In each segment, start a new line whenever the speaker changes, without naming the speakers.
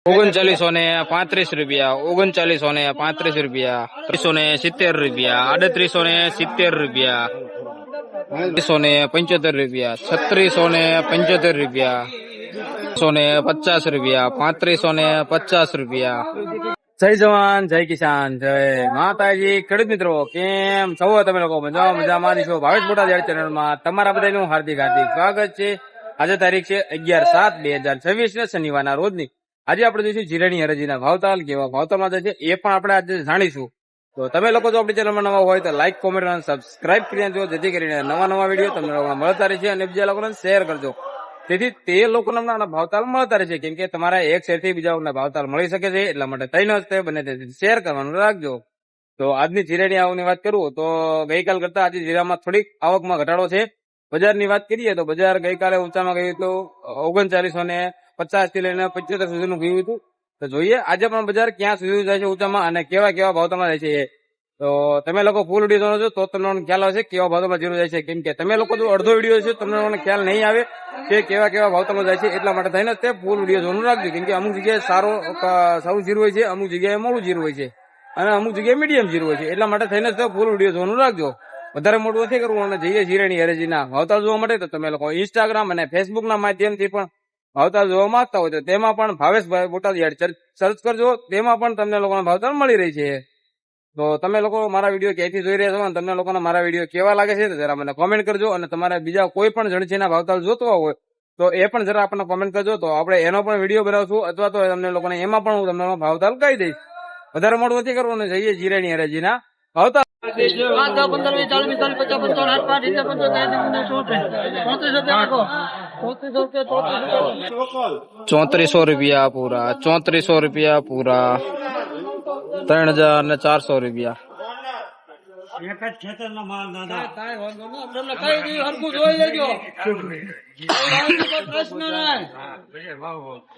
39 ને 35 રૂપિયા, 39 ને 35 રૂપિયા, 370 રૂપિયા, 38 ને 70 રૂપિયા, 375 રૂપિયા, 3675 રૂપિયા, 150 રૂપિયા, 3550 રૂપિયા. જય જવાન જય કિસાન જય માતાજી. ખેડૂત મિત્રો કેમ છો તમે લોકો? મજામાં છો? ભાવેશ બોટાદ ચેનલમાં તમારા બધાનું હાર્દિક સ્વાગત છે. આજે તારીખ છે 11/7/2026 ને શનિવારના રોજની. આજે આપણે જોઈશું જીરાની હરાજીના ભાવતાલ કેવા ભાવતાલમાં છે એ પણ આપણે આજે જાણીશું. તો તમે લોકો જો આપણી ચેનલમાં નવા હોય તો લાઈક, કોમેન્ટ અને સબસ્ક્રાઇબ કરી નાખજો, જેથી કરીને નવા વિડીયો તમને મળતા રહેશે અને બીજા લોકોને શેર કરજો, તેથી તે લોકોને ભાવતાલ મળતા રહેશે. કેમ કે તમારા એક શેરથી બીજા ભાવતાલ મળી શકે છે, એટલા માટે થઈને જ બને તેથી શેર કરવાનું રાખજો. તો આજની જીરાની આવકની વાત કરું તો ગઈકાલ કરતા આજે જીરામાં થોડીક આવકમાં ઘટાડો છે. બજારની વાત કરીએ તો બજાર ગઈકાલે ઊંચામાં ગયું હતું 3950 થી લઈને 75 સુધીનું ગયું હતું. તો જોઈએ આજે પણ બજાર ક્યાં સુધી જાય છે ઊંચામાં અને કેવા ભાવતામાં જાય છે. તો તમે લોકો ફૂલ વિડીયો જોવો છો તો તમને ખ્યાલ આવશે કેવા ભાવતામાં જીરું જાય છે. કેમ કે તમે લોકો જો અડધો વિડીયો છે તમને ખ્યાલ નહીં આવે કે કેવા ભાવતામાં જાય છે, એટલા માટે થઈને તે ફૂલ વિડીયો જોવાનું રાખજો. કેમ કે અમુક જગ્યાએ સારું જીરું હોય છે, અમુક જગ્યાએ મોડું જીરું હોય છે અને અમુક જગ્યાએ મીડિયમ જીરું હોય છે, એટલા માટે થઈને તે ફૂલ વિડીયો જોવાનું રાખજો. વધારે મોટું નથી કરવું અને જઈએ જીરાની હરાજીના ભાવતાલ જોવા માટે તો તમે લોકો ઇન્સ્ટાગ્રામ અને ફેસબુક ના માધ્યમથી પણ ભાવતાલ જોવા માંગતા હોય તો તેમાં પણ ભાવેશભાઈ બોટાદ સર્ચ કરજો, તેમાં પણ તમને લોકોને ભાવતાલ મળી રહી છે. તો તમે લોકો મારા વિડીયો ક્યાંથી જોઈ રહ્યા છો અને તમને લોકોને મારા વિડીયો કેવા લાગે છે જરા મને કોમેન્ટ કરજો. અને તમારે બીજા કોઈ પણ જણસીના ભાવતાલ જોતો હોય તો એ પણ જરા આપણને કોમેન્ટ કરજો, તો આપણે એનો પણ વિડીયો બનાવશું અથવા તો તમને લોકોને એમાં પણ હું તમને ભાવતાલ કહી દઈશ. વધારે મોડું નથી કરવું અને જઈએ જીરાની હરાજીના ભાવતાલ. 3400 રૂપિયા પૂરા, 3400 રૂપિયા પૂરા, 3400 રૂપિયા.
એક જ ખેતર ના માલ દાદા
કાંઈ વાંધો નહીં, તમને કઈ દઈ હરખું જોઈ લેજો. પ્રશ્ન નહીં.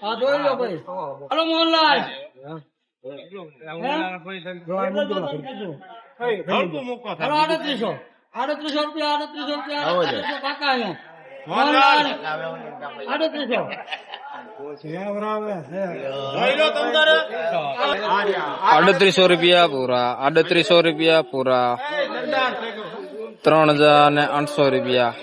હા જોઈ લો ભાઈ. હાલો મોહનલાલ. હાલો 3800 રૂપિયા, 3800 રૂપિયા પાકા અહીંયા. મોહનલાલ 3800.
3800 રૂપિયા પૂરા, 3800 રૂપિયા પૂરા, 3800 રૂપિયા.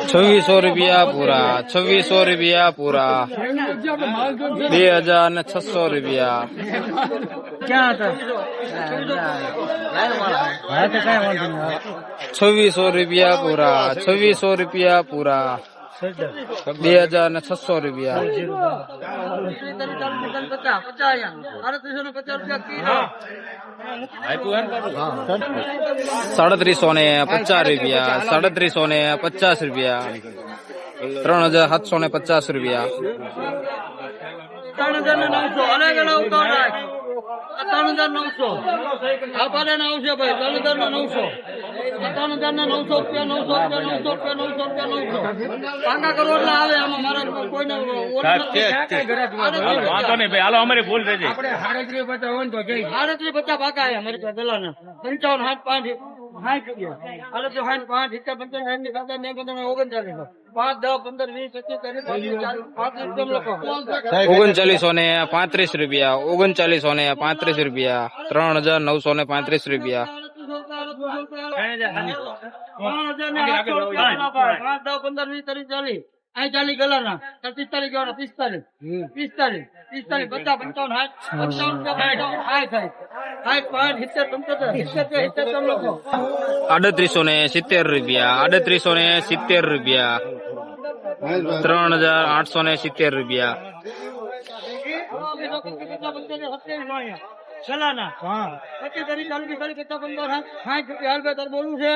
2600 રૂપિયા પૂરા, 2600 રૂપિયા પૂરા, 2600 રૂપિયા. 2600 રૂપિયા પૂરા, 2600 રૂપિયા પૂરા, 2600 રૂપિયા. 3750 રૂપિયા, 3750 રૂપિયા, 3750 રૂપિયા.
3900 અલગ અલગ ઉતાર રાખ. 3900 આ પાડે ના આવશે ભાઈ. 3900 3900 રૂપિયા, 900 રૂપિયા, 900 રૂપિયા, 900 રૂપિયા, 900 પાકા કરોડના આવે આમાં. મારા કોઈને
વાંધો નહીં ભાઈ, હાલો અમારી ભૂલ થઈ
આપણે 3850 પાકા આવ્યા મારી પાસે પેલા 55 65 60 રૂપિયા. હાલો તો 65 55 60 ની 39 5 10 15 20 25 30
3935 રૂપિયા, 3935 રૂપિયા, 3935 રૂપિયા.
40 ગલાના 45 ગયો 45 45 45 50 55
3870 રૂપિયા, 3870 રૂપિયા, 3870 રૂપિયા.
સલાના 25 40 40 50 15 60 રૂપિયા. હાલ ભાઈ તાર બોલવું છે?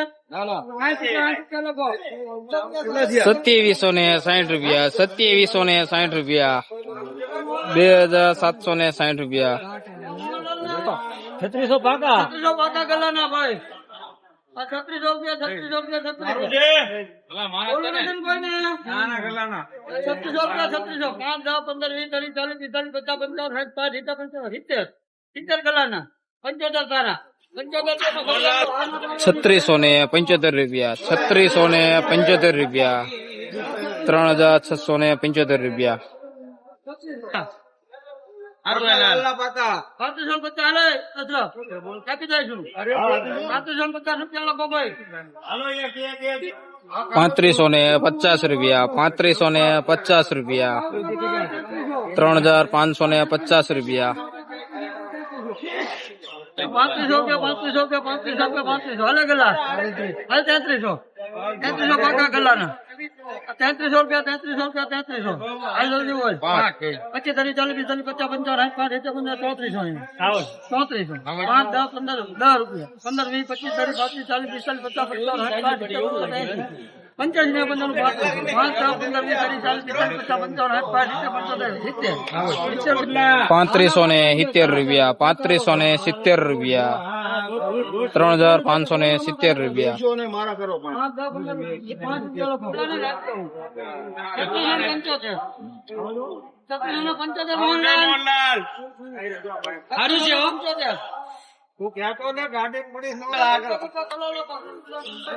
2760
રૂપિયા, 2760 રૂપિયા, 2760 રૂપિયા.
3600 પાકા, 3600 પાકા ગલાના ભાઈ. 3600 રૂપિયા, 3600 રૂપિયા. 3600 રૂપિયા, 3600 5 10 15 20 30 40 45 50 55 60 70 70 ગલાના 75 તારા
છત્રીસો ને 75 રૂપિયા, 3675 રૂપિયા, 3675 રૂપિયા.
3550 હાલે અસરો કાપી દઈશું. 3550 રૂપિયા લખો ભાઈ.
3550 રૂપિયા, 3550 રૂપિયા, 3550 રૂપિયા.
3500 હાલે ગલા હાલ 3300 પાકા ગલાના 3300 રૂપિયા 3300 હાલ જલ્દી બોલ. 25 30 40 45 50 55 60 3500 3400 5 10 15 10 રૂપિયા 15 20 25 30 35 40 45 50 60
પાંત્રીસો ને 70 રૂપિયા, 3570 રૂપિયા, 3570 રૂપિયા. 3675 રૂપિયા,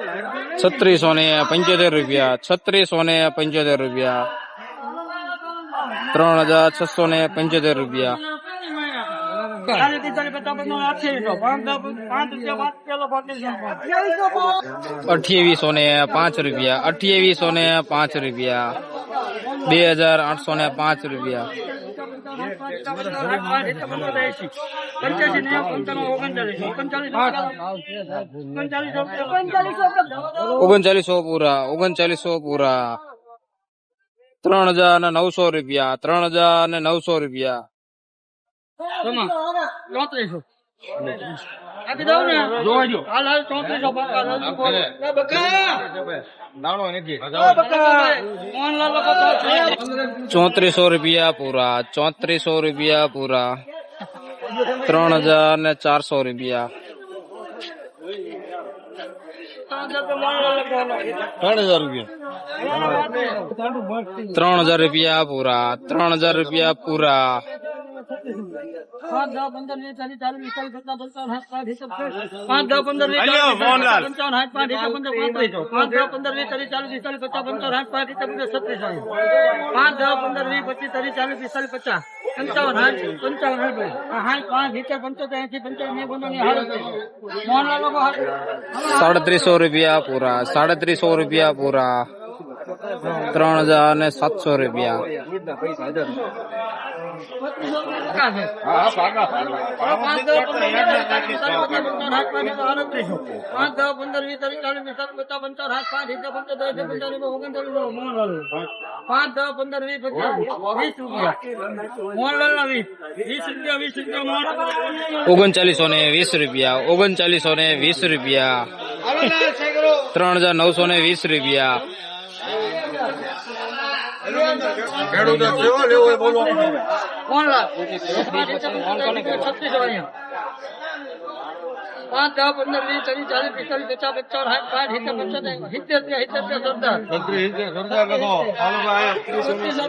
3675 રૂપિયા, 3675 રૂપિયા. 2805 રૂપિયા, 2805 રૂપિયા, 2805 રૂપિયા. 3900 પૂરા, 3900 પૂરા. 3900 રૂપિયા, 3900 રૂપિયા.
3400 આપી દઉં ને હાલ 3400
ચોત્રીસો રૂપિયા પૂરા, 3400 રૂપિયા પૂરા. 3400 રૂપિયા. 3000 રૂપિયા પૂરા, 3000 રૂપિયા પૂરા.
5 10 15 20 30 40 50
સાડત્રીસો રૂપિયા પૂરા, 3700 રૂપિયા પૂરા. 3700 રૂપિયા. 3920 રૂપિયા, 3920 રૂપિયા. 3920 રૂપિયા.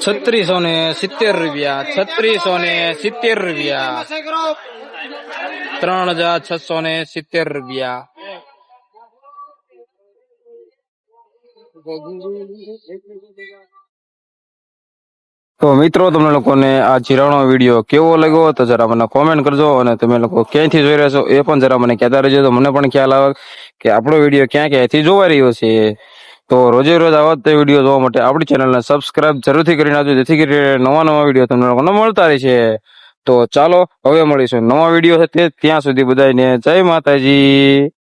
છત્રીસો ને 70 રૂપિયા, 3670 રૂપિયા. 3670 રૂપિયા. તો મિત્રો, તમને લોકોને આ જીરાનો વિડીયો કેવો લાગ્યો તો જરા મને કોમેન્ટ કરજો, અને તમે લોકો ક્યાંયથી જોઈ રહ્યા છો એ પણ જરા મને કહેતા રહેજો, તો મને પણ ખ્યાલ આવે કે આપણો વિડીયો ક્યાંથી જોવાઈ રહ્યો છે. તો રોજે રોજ આવા જ વિડીયો જોવા માટે આપણી ચેનલને સબસ્ક્રાઇબ જરૂરથી કરી નાખજો, જેથી કરીને નવા વિડીયો તમને લોકોને મળતા રહેશે. તો ચાલો હવે મળીશું નવા વિડીયો છે ત્યાં સુધી બધાને જય માતાજી.